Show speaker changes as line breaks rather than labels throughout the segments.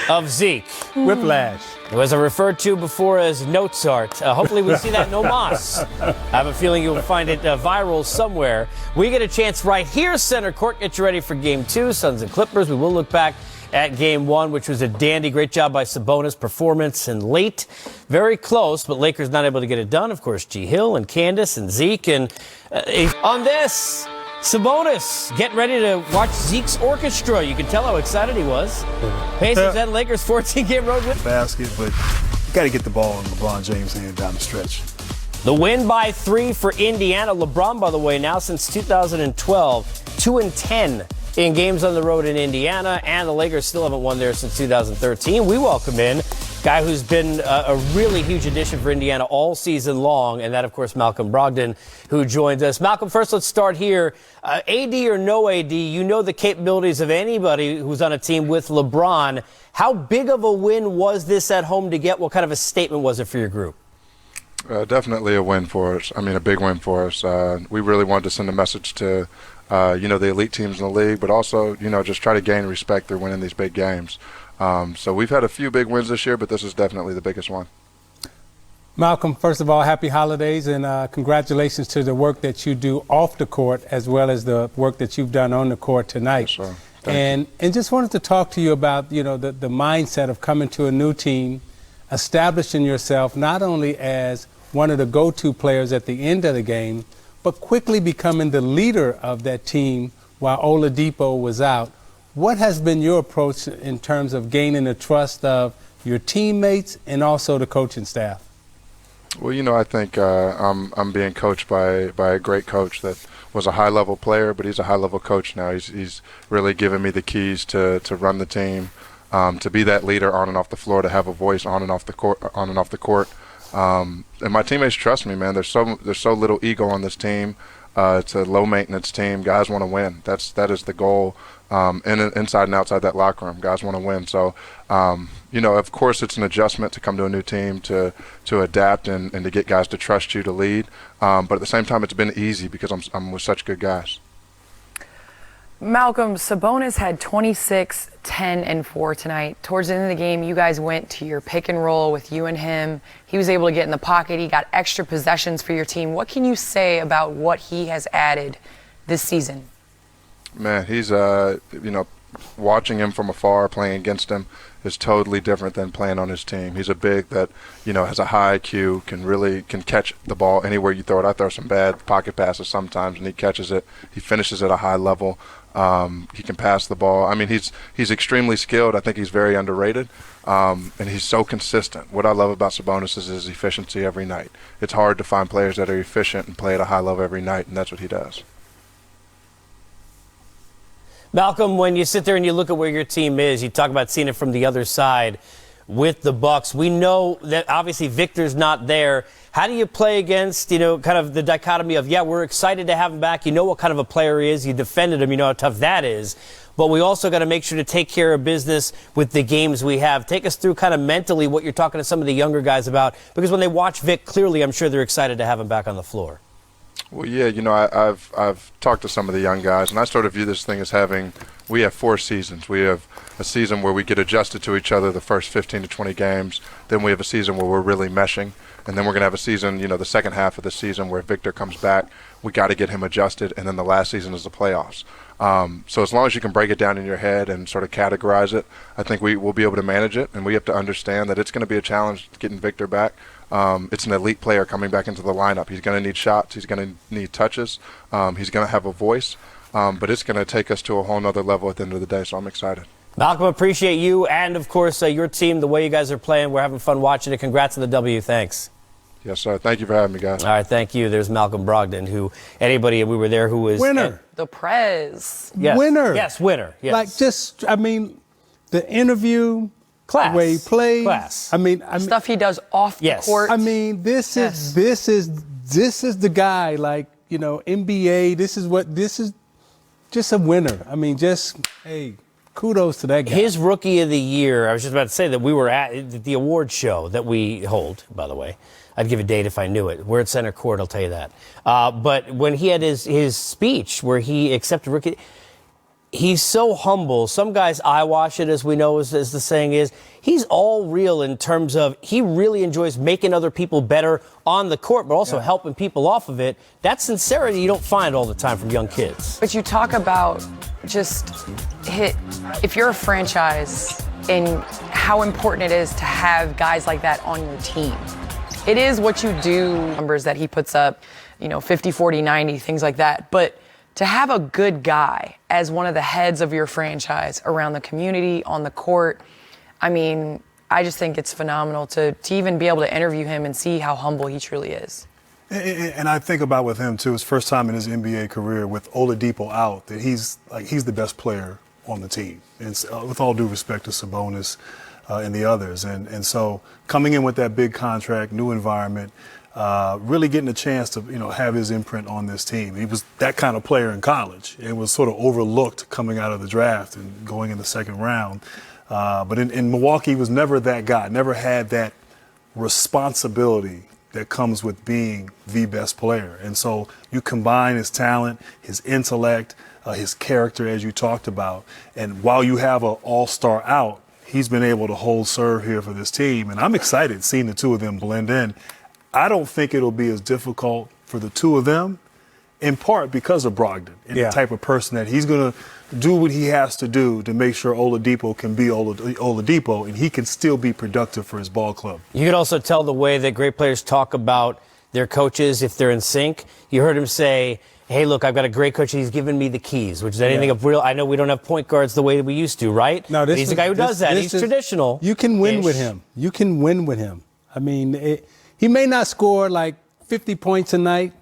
of Zeke.
Whiplash.
It was referred to before as notes art. Hopefully we see that in Omas. I have a feeling you'll find it viral somewhere. We get a chance right here, center court. Get you ready for Game 2, Suns and Clippers. We will look back at Game 1, which was a dandy. Great job by Sabonis. Performance and late. Very close, but Lakers not able to get it done. Of course, G. Hill and Candace and Zeke. And on this, Sabonis getting ready to watch Zeke's orchestra. You can tell how excited he was. Pacers and Lakers 14-game road win.
Basket, but you got to get the ball in LeBron James' hand down the stretch.
The win by 3 for Indiana. LeBron, by the way, now since 2012, 2-10 in games on the road in Indiana, and the Lakers still haven't won there since 2013. We welcome in a guy who's been a really huge addition for Indiana all season long, and that, of course, Malcolm Brogdon, who joins us. Malcolm, first let's start here. AD or no AD, you know the capabilities of anybody who's on a team with LeBron. How big of a win was this at home to get? What kind of a statement was it for your group?
Definitely a win for us. I mean, a big win for us. We really wanted to send a message to the elite teams in the league, but also, just try to gain respect through winning these big games. So we've had a few big wins this year, but this is definitely the biggest one.
Malcolm, first of all, happy holidays and congratulations to the work that you do off the court as well as the work that you've done on the court tonight.
Yes, sir.
And just wanted to talk to you about, the mindset of coming to a new team, establishing yourself not only as one of the go-to players at the end of the game, but quickly becoming the leader of that team while Oladipo was out. What has been your approach in terms of gaining the trust of your teammates and also the coaching staff?
Well, I think I'm being coached by a great coach that was a high-level player, but he's a high-level coach now. He's really given me the keys to run the team, to be that leader on and off the floor, to have a voice on and off the court. And my teammates trust me, man. There's so little ego on this team. It's a low-maintenance team. Guys want to win. That is the goal. Inside and outside that locker room, guys want to win. So, of course, it's an adjustment to come to a new team, to adapt and to get guys to trust you to lead. But at the same time, it's been easy because I'm with such good guys.
Malcolm, Sabonis had 26, 10, and 4 tonight. Towards the end of the game, you guys went to your pick and roll with you and him. He was able to get in the pocket. He got extra possessions for your team. What can you say about what he has added this season?
Man, he's, watching him from afar, playing against him is totally different than playing on his team. He's a big that, has a high IQ, can catch the ball anywhere you throw it. I throw some bad pocket passes sometimes, and he catches it. He finishes at a high level. He can pass the ball. I mean, he's extremely skilled. I think he's very underrated, and he's so consistent. What I love about Sabonis is his efficiency every night. It's hard to find players that are efficient and play at a high level every night, and that's what he does.
Malcolm, when you sit there and you look at where your team is, you talk about seeing it from the other side with the Bucks. We know that obviously Victor's not there. How do you play against, kind of the dichotomy of, we're excited to have him back. You know what kind of a player he is. You defended him. You know how tough that is. But we also got to make sure to take care of business with the games we have. Take us through kind of mentally what you're talking to some of the younger guys about. Because when they watch Vic, clearly I'm sure they're excited to have him back on the floor.
Well, yeah, I've talked to some of the young guys, and I sort of view this thing as we have 4 seasons. We have a season where we get adjusted to each other the first 15 to 20 games. Then we have a season where we're really meshing. And then we're going to have a season, the second half of the season where Victor comes back. We got to get him adjusted. And then the last season is the playoffs. So as long as you can break it down in your head and sort of categorize it, I think we will be able to manage it. And we have to understand that it's going to be a challenge getting Victor back. It's an elite player coming back into the lineup. He's going to need shots. He's going to need touches. He's going to have a voice. But it's going to take us to a whole nother level at the end of the day. So I'm excited.
Malcolm, appreciate you and, of course, your team, the way you guys are playing. We're having fun watching it. Congrats on the W. Thanks.
Yes, sir. Thank you for having me, guys.
All right, thank you. There's Malcolm Brogdon, we were there, who was...
Winner.
The Prez.
Yes.
Winner.
Yes, winner. Yes.
The interview...
Class.
The way he plays.
Class.
Stuff he does off the court.
This is the guy, NBA. This is just a winner. Kudos to that guy.
His Rookie of the Year, I was just about to say that we were at the award show that we hold, by the way. I'd give a date if I knew it. We're at center court, I'll tell you that. But when he had his speech where he accepted Rookie, he's so humble. Some guys eyewash it, as we know, as the saying is. He's all real in terms of he really enjoys making other people better on the court, but also helping people off of it. That sincerity you don't find all the time from young kids.
But you talk about if you're a franchise and how important it is to have guys like that on your team. It is what you do, numbers that he puts up, 50, 40, 90, things like that. But to have a good guy as one of the heads of your franchise around the community, on the court, I mean, I just think it's phenomenal to even be able to interview him and see how humble he truly is.
And I think about with him, too, his first time in his NBA career with Oladipo out, that he's the best player on the team. And with all due respect to Sabonis and the others. And so coming in with that big contract, new environment, really getting a chance to, have his imprint on this team. He was that kind of player in college. It was sort of overlooked coming out of the draft and going in the second round. But in Milwaukee, he was never that guy, never had that responsibility that comes with being the best player. And so you combine his talent, his intellect, his character, as you talked about, and while you have an all-star out, he's been able to hold serve here for this team. And I'm excited seeing the two of them blend in. I don't think it'll be as difficult for the two of them, in part because of Brogdon and the type of person that he's going to do what he has to do to make sure Oladipo can be Oladipo and he can still be productive for his ball club.
You could also tell the way that great players talk about their coaches if they're in sync. You heard him say, hey, look, I've got a great coach. He's given me the keys, which is anything of real. I know we don't have point guards the way that we used to, right?
No,
he's the guy who does that. He's traditional.
You can win with him. You can win with him. I mean, he may not score like 50 points a night,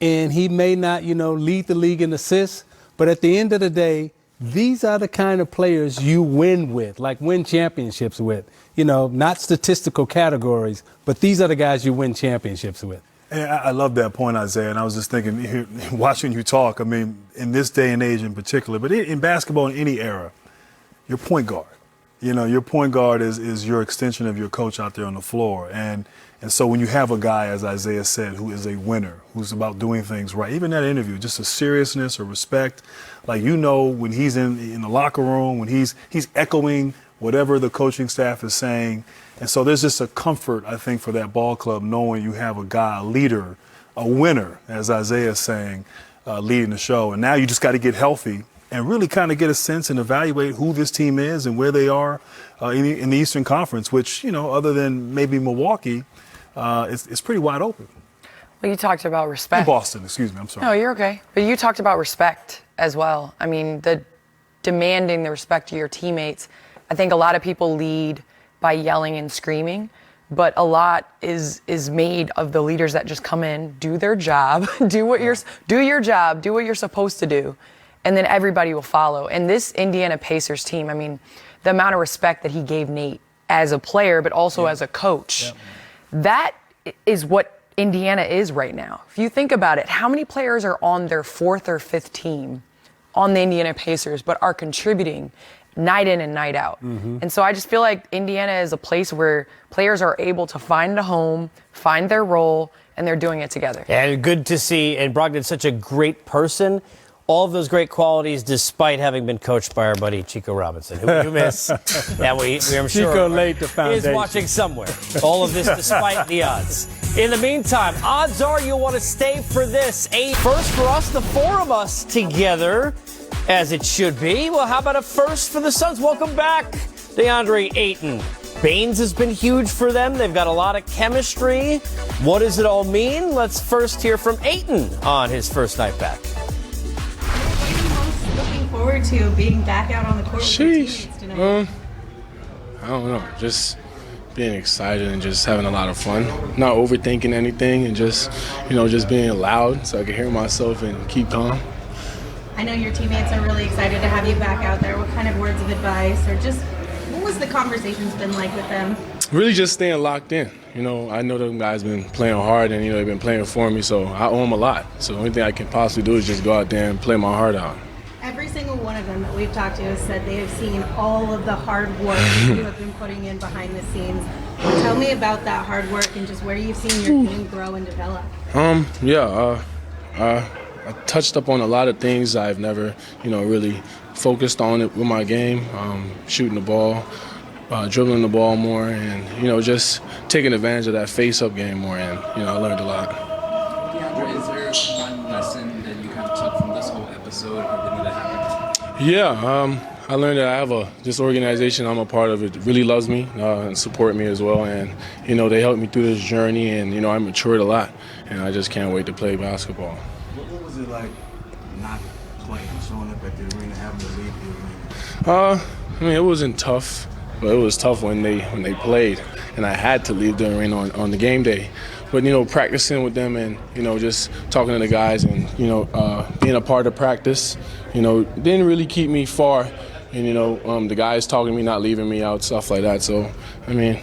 and he may not, lead the league in assists. But at the end of the day, these are the kind of players you win with, like win championships with. Not statistical categories, but these are the guys you win championships with.
And I love that point, Isaiah. And I was just thinking, here, watching you talk, I mean, in this day and age in particular, but in basketball in any era, your point guard. Your point guard is your extension of your coach out there on the floor. And so when you have a guy, as Isaiah said, who is a winner, who's about doing things right, even that interview, just a seriousness or respect, like when he's in the locker room, when he's echoing whatever the coaching staff is saying. And so there's just a comfort, I think, for that ball club knowing you have a guy, a leader, a winner, as Isaiah is saying, leading the show. And now you just got to get healthy and really kind of get a sense and evaluate who this team is and where they are in the Eastern Conference, which, other than maybe Milwaukee, it's pretty wide open.
Well, you talked about respect.
Boston, excuse me, I'm sorry.
No, you're okay. But you talked about respect as well. I mean, demanding the respect of your teammates. I think a lot of people lead by yelling and screaming, but a lot is made of the leaders that just come in, do their job, do your job, do what you're supposed to do, and then everybody will follow. And this Indiana Pacers team, I mean, the amount of respect that he gave Nate as a player, but also as a coach, that is what Indiana is right now. If you think about it, how many players are on their fourth or fifth team on the Indiana Pacers but are contributing night in and night out? And so I just feel like Indiana is a place where players are able to find a home, find their role, and they're doing it together.
And good to see, and Brogdon's such a great person. All of those great qualities, despite having been coached by our buddy Chico Robinson, who you miss. And we I'm sure
Chico laid the foundation.
Is watching somewhere. All of this despite the odds. In the meantime, odds are you'll want to stay for this. First for us, the four of us together, as it should be. Well, how about a first for the Suns? Welcome back, DeAndre Ayton. Baines has been huge for them. They've got a lot of chemistry. What does it all mean? Let's first hear from Ayton on his first night back.
Looking forward to being back out on the court with your teammates tonight?
I don't know. Just being excited and just having a lot of fun. Not overthinking anything and just being loud so I can hear myself and keep calm.
I know your teammates are really excited to have you back out there. What kind of words of advice or just what was the conversations been like with them?
Really just staying locked in. I know them guys been playing hard and they've been playing for me, so I owe them a lot. So the only thing I can possibly do is just go out there and play my heart out.
Every single one of them that we've talked to has said they have seen all of the hard work you have been putting in behind the scenes. Tell me about that hard work and just where you've seen your team grow and develop.
I touched up on a lot of things I've never, really focused on it with my game, shooting the ball, dribbling the ball more, and, just taking advantage of that face-up game more, and, I learned a lot.
DeAndre, is there one lesson that you kind of took from this whole episode or everything that happened?
Yeah, I learned that I have this organization I'm a part of. It really loves me and support me as well, and, they helped me through this journey, and, I matured a lot, and I just can't wait to play basketball.
What was it like not playing, showing up at the arena, having to leave the arena?
It wasn't tough, but it was tough when they played, and I had to leave the arena on the game day. But, practicing with them and, just talking to the guys and, being a part of practice, didn't really keep me far. And, the guys talking to me, not leaving me out, stuff like that. So, they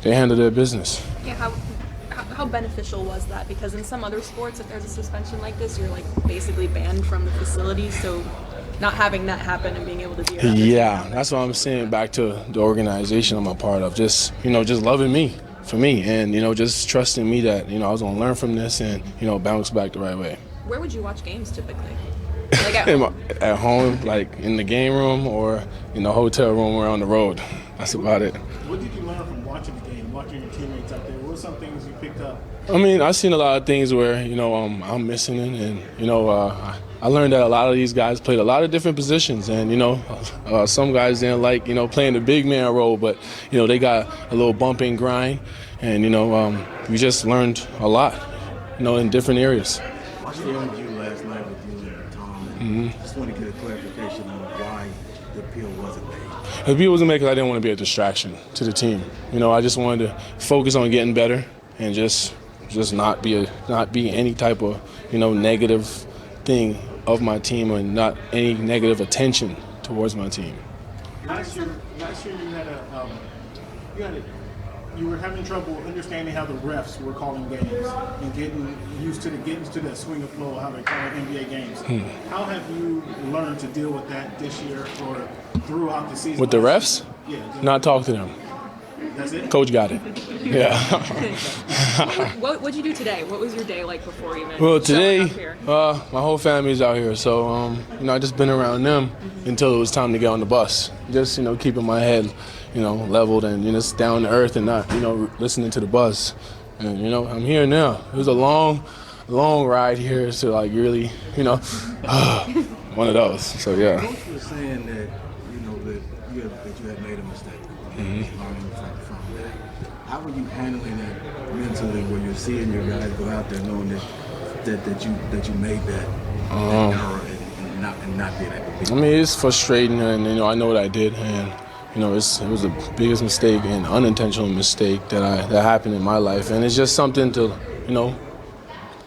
handled their business.
Yeah, how beneficial was that? Because in some other sports, if there's a suspension like this, you're, basically banned from the facility. So not having that happen and being able to be around
that's what I'm saying back to the organization I'm a part of. Just, just loving me. For me, and just trusting me that I was gonna learn from this and bounce back the right way.
Where would you watch games typically?
At home, like in the game room or in the hotel room or on the road. That's about it.
What did you learn from watching the game, watching your teammates out there? What were some things you picked up?
I've seen a lot of things where I'm missing it, and I learned that a lot of these guys played a lot of different positions, and some guys didn't like playing the big man role, but they got a little bump and grind, and we just learned a lot, in different areas.
I filmed you last night with you and Tom. Just want to get a clarification on why the appeal wasn't made.
The appeal wasn't made because I didn't want to be a distraction to the team. I just wanted to focus on getting better and just not be any type of negative thing of my team and not any negative attention towards my team.
Last year you were having trouble understanding how the refs were calling games and getting used to that swing of flow, how they call NBA games. How have you learned to deal with that this year or throughout the season?
With the refs?
Yeah.
Not talk to them.
That's it?
Coach got it. Yeah.
What'd you do today? What was your day like before you met?
Well, today, my whole family's out here, so I just been around them until it was time to get on the bus. Just keeping my head, leveled and just down to earth and not listening to the buzz. And I'm here now. It was a long ride here to really one of those. So yeah.
Coach was saying that that you had made a mistake. Learning from that. How were you handling that mentally, where you're seeing your guys go out there knowing that you made that error and not being able to beat?
It's frustrating, and I know what I did, and it was the biggest mistake and unintentional mistake that happened in my life, and it's just something to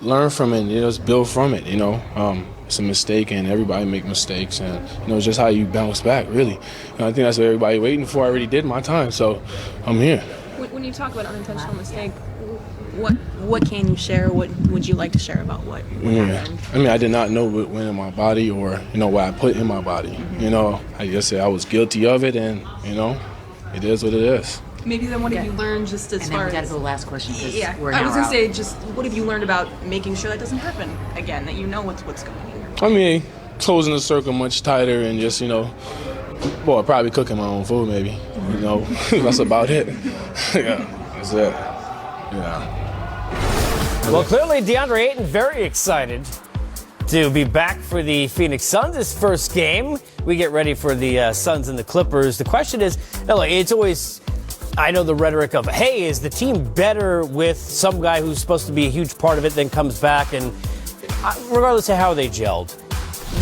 learn from it, just build from it. It's a mistake, and everybody make mistakes, and it's just how you bounce back, really. And I think that's what everybody waiting for. I already did my time, so I'm here.
When you talk about unintentional mistake, what can you share? What would you like to share about what happened?
I did not know what went in my body or what I put in my body. I just said I was guilty of it, and it is what it is.
Maybe then what have you learned just as far as...
And then we got to go last question because we're
I was
going
to say, just what have you learned about making sure that doesn't happen again, that what's going on?
Closing the circle much tighter and just, probably cooking my own food maybe, that's about it. Yeah, that's it. Yeah.
Well, clearly DeAndre Ayton very excited to be back for the Phoenix Suns, his first game. We get ready for the Suns and the Clippers. The question is, it's always... I know the rhetoric of, hey, is the team better with some guy who's supposed to be a huge part of it then comes back? And regardless of how they gelled,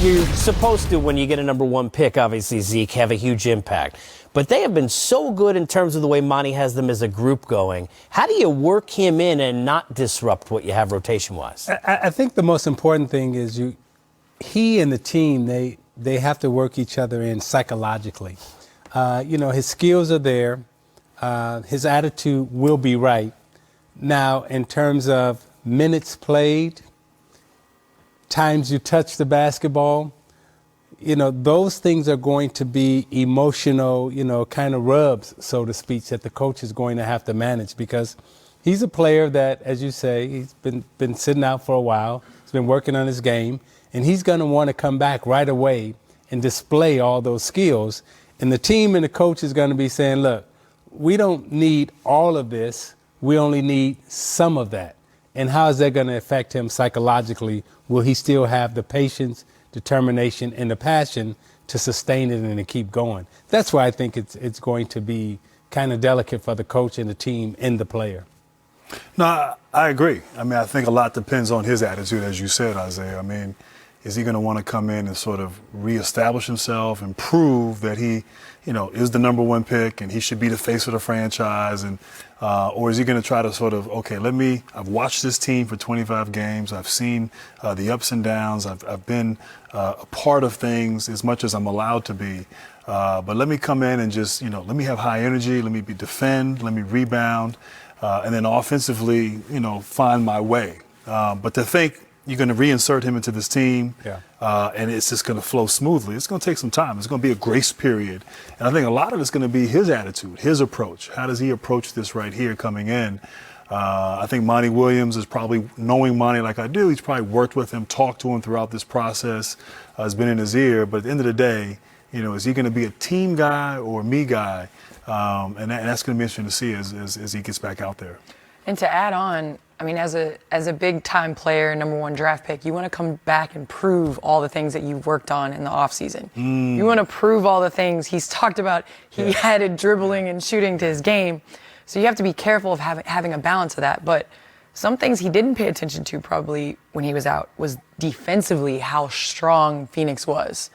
you're supposed to, when you get a number one pick, obviously, Zeke, have a huge impact. But they have been so good in terms of the way Monty has them as a group going. How do you work him in and not disrupt what you have rotation-wise?
I think the most important thing is he and the team, they have to work each other in psychologically. His skills are there. His attitude will be right. Now, in terms of minutes played, times you touch the basketball, those things are going to be emotional, kind of rubs, so to speak, that the coach is going to have to manage because he's a player that, as you say, he's been sitting out for a while. He's been working on his game, and he's going to want to come back right away and display all those skills. And the team and the coach is going to be saying, look, we don't need all of this. We only need some of that. And how is that going to affect him psychologically? Will he still have the patience, determination, and the passion to sustain it and to keep going? That's why I think it's going to be kind of delicate for the coach and the team and the player.
No, I agree. I mean, I think a lot depends on his attitude, as you said, Isaiah. I mean, is he going to want to come in and sort of reestablish himself and prove that he, is the number one pick and he should be the face of the franchise? And or is he going to try to sort of, okay, I've watched this team for 25 games. I've seen the ups and downs. I've been a part of things as much as I'm allowed to be. But let me come in and just, let me have high energy. Let me defend. Let me rebound. And then offensively, find my way. But to think you're going to reinsert him into this team, and it's just going to flow smoothly, it's going to take some time. It's going to be a grace period. And I think a lot of it's going to be his attitude, his approach. How does he approach this right here coming in? I think Monty Williams is probably, knowing Monty like I do, he's probably worked with him, talked to him throughout this process, has been in his ear. But at the end of the day, is he going to be a team guy or a me guy? And that's going to be interesting to see as he gets back out there.
And to add on, I mean, as a big-time player, number one draft pick, you want to come back and prove all the things that you've worked on in the offseason. You want to prove all the things he's talked about. He added dribbling and shooting to his game. So you have to be careful of having a balance of that. But some things he didn't pay attention to probably when he was out was defensively how strong Phoenix was.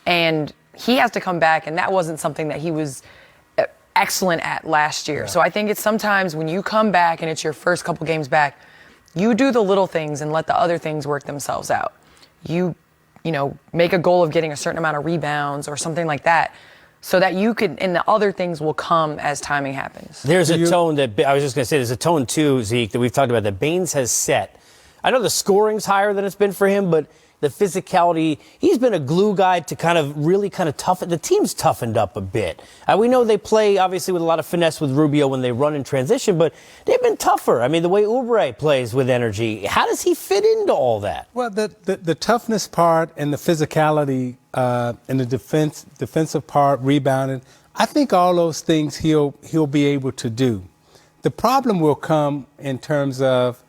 And he has to come back, and that wasn't something that he was excellent at last year. So I think it's sometimes when you come back and it's your first couple games back, you do the little things and let the other things work themselves out. You make a goal of getting a certain amount of rebounds or something like that, so that you could, and the other things will come as timing happens.
There's a tone that, I was just going to say, there's a tone too, Zeke, that we've talked about that Baines has set. I know the scoring's higher than it's been for him, but the physicality, he's been a glue guy to kind of toughen. The team's toughened up a bit. We know they play, obviously, with a lot of finesse with Rubio when they run in transition, but they've been tougher. I mean, the way Oubre plays with energy, how does he fit into all that?
Well, the toughness part and the physicality and the defensive part, rebounding, I think all those things he'll be able to do. The problem will come in terms of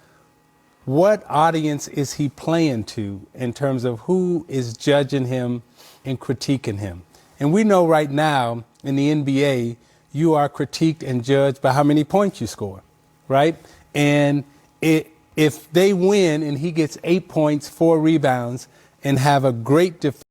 what audience is he playing to, in terms of who is judging him and critiquing him. And we know right now in the NBA, you are critiqued and judged by how many points you score, right? And if they win and he gets 8 points, 4 rebounds, and have a great defense,